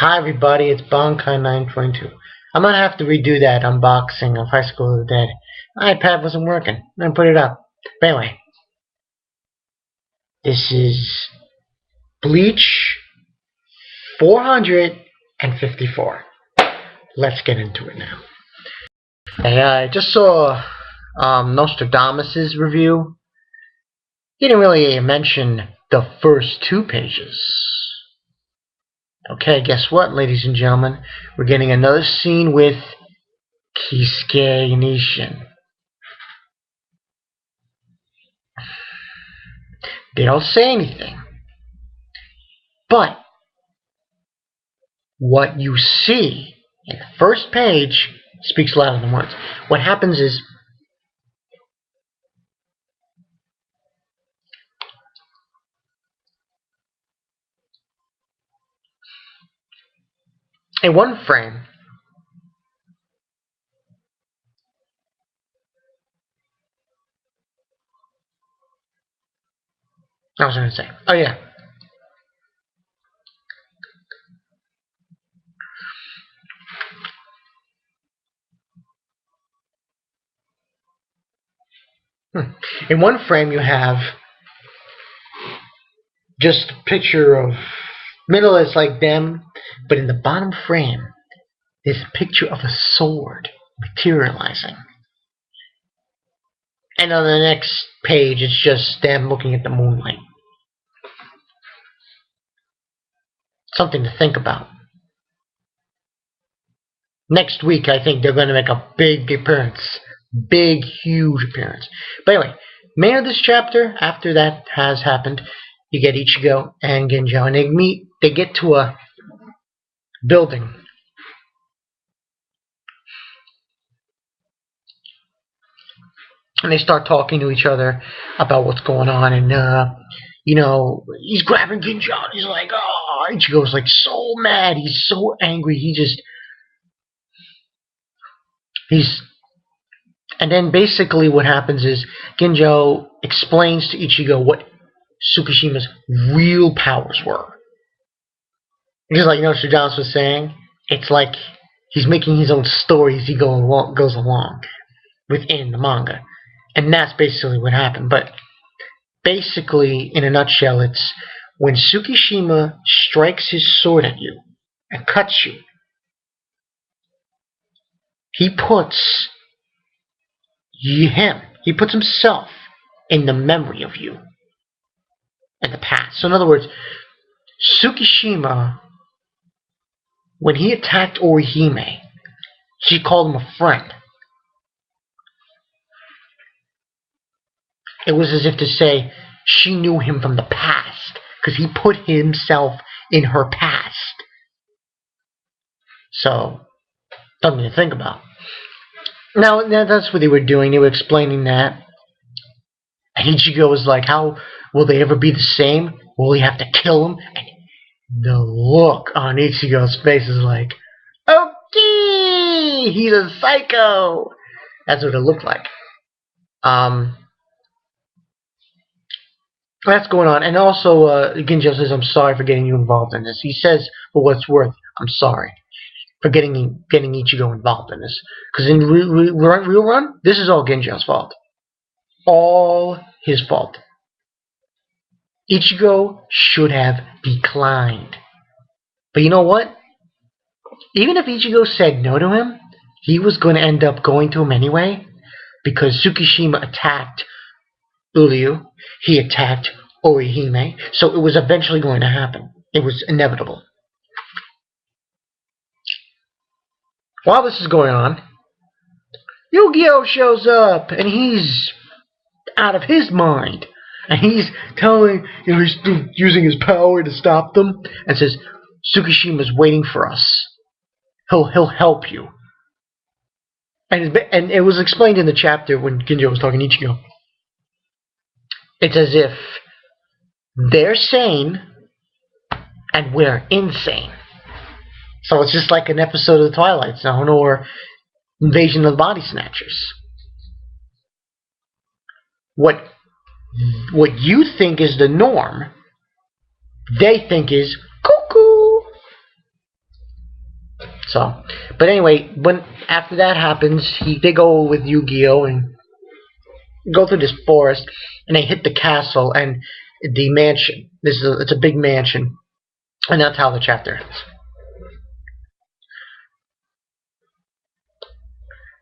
Hi everybody, it's Bonkai922. I'm gonna have to redo that unboxing of High School of the Dead. My iPad wasn't working. I'm gonna put it up. But anyway, this is Bleach 454. Let's get into it now. I just saw Nostradamus' review. He didn't really mention the first 2 pages. Okay, guess what, ladies and gentlemen? We're getting another scene with TSUKISHIMA. They don't say anything. But what you see in the first page speaks louder than words. What happens is in one frame, I was going to say, oh yeah. In one frame you have just a picture of, middle is like them, but in the bottom frame there's a picture of a sword materializing. And on the next page it's just them looking at the moonlight. Something to think about. Next week I think they're going to make a big appearance. Big, huge appearance. But anyway, main of this chapter, after that has happened, you get Ichigo and Ginjo, and they get to a building. And they start talking to each other about what's going on, and you know, he's grabbing Ginjo, and he's like, oh, Ichigo's like so mad, he's so angry, and then basically what happens is Ginjo explains to Ichigo what Tsukishima's real powers were. Just like Nostradamus was saying, it's like he's making his own story as he goes along within the manga. And that's basically what happened. But basically, in a nutshell, it's when Tsukishima strikes his sword at you and cuts you, he puts himself in the memory of you in the past. So in other words, Tsukishima, when he attacked Orihime, she called him a friend. It was as if to say she knew him from the past, because he put himself in her past. So, something to think about. Now that's what they were doing. They were explaining that. And Ichigo was like, how will they ever be the same? Will we have to kill him? And the look on Ichigo's face is like, okay, he's a psycho. That's what it looked like. That's going on. And also, Ginjo says, I'm sorry for getting you involved in this. He says, for what it's worth, I'm sorry for getting Ichigo involved in this. Because in real run, this is all Ginjo's fault. All his fault. Ichigo should have declined. But you know what? Even if Ichigo said no to him, he was going to end up going to him anyway. Because Tsukishima attacked Uryu, he attacked Orihime, so it was eventually going to happen. It was inevitable. While this is going on, Yu-Gi-Oh shows up, and he's out of his mind. And he's telling, he's using his power to stop them, and says, Tsukishima's waiting for us. He'll help you. And it was explained in the chapter when Ginjo was talking to Ichigo. It's as if they're sane and we're insane. So it's just like an episode of The Twilight Zone or Invasion of the Body Snatchers. What you think is the norm, they think is cuckoo. So, but anyway, after that happens, they go with Yu-Gi-Oh and go through this forest, and they hit the castle and the mansion. It's a big mansion, and that's how the chapter ends.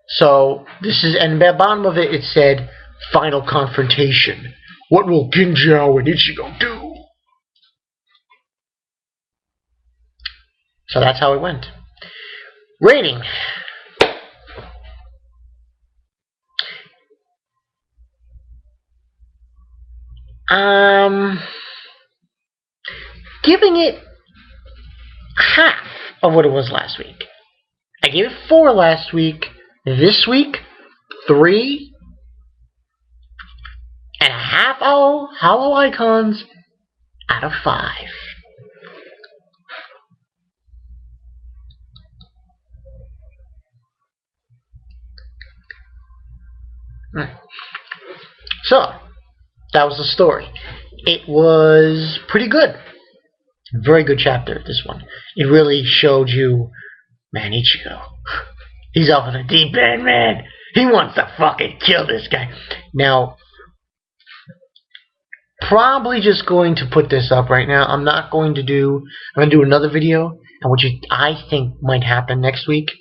So and at the bottom of it said, "Final confrontation. What will Ginjao and Ichigo do?" So that's how it went. Rating. Giving it half of what it was last week. I gave it 4 last week. This week, 3.5 hollow icons out of 5. So, that was the story. It was pretty good. Very good chapter, this one. It really showed you, man, Ichigo. He's off in the deep end, man. He wants to fucking kill this guy. Now, probably just going to put this up right now. I'm going to do another video on what I think might happen next week.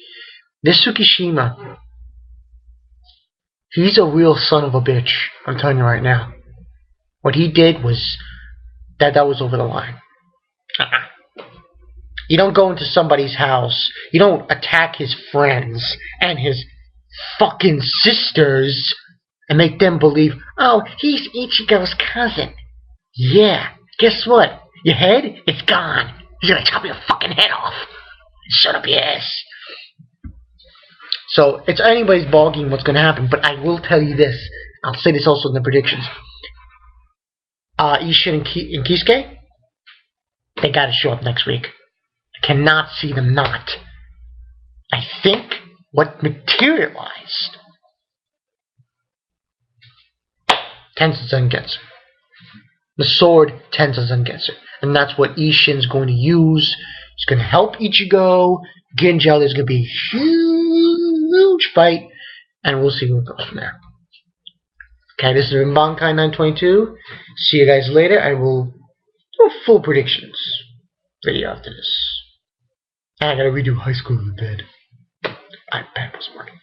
This Tsukishima, he's a real son of a bitch. I'm telling you right now. What he did was that was over the line. You don't go into somebody's house. You don't attack his friends and his fucking sisters and make them believe, oh, he's Ichigo's cousin. Yeah, guess what? Your head, it's gone. He's gonna chop your fucking head off. Shut up your ass. So, it's anybody's ballgame what's gonna happen, but I will tell you this. I'll say this also in the predictions. Ishin and Kisuke, they gotta show up next week. I cannot see them not. I think what materialized, Tensa Zangetsu. The sword, Tensa Zangetsu. And that's what Ishin's going to use. He's going to help Ichigo. Ginjao, there's going to be a huge fight. And we'll see where it goes from there. Okay, this has been Bankai 922. See you guys later. I will do a full predictions video after this. And I gotta redo high school in bed. I'm bad this morning.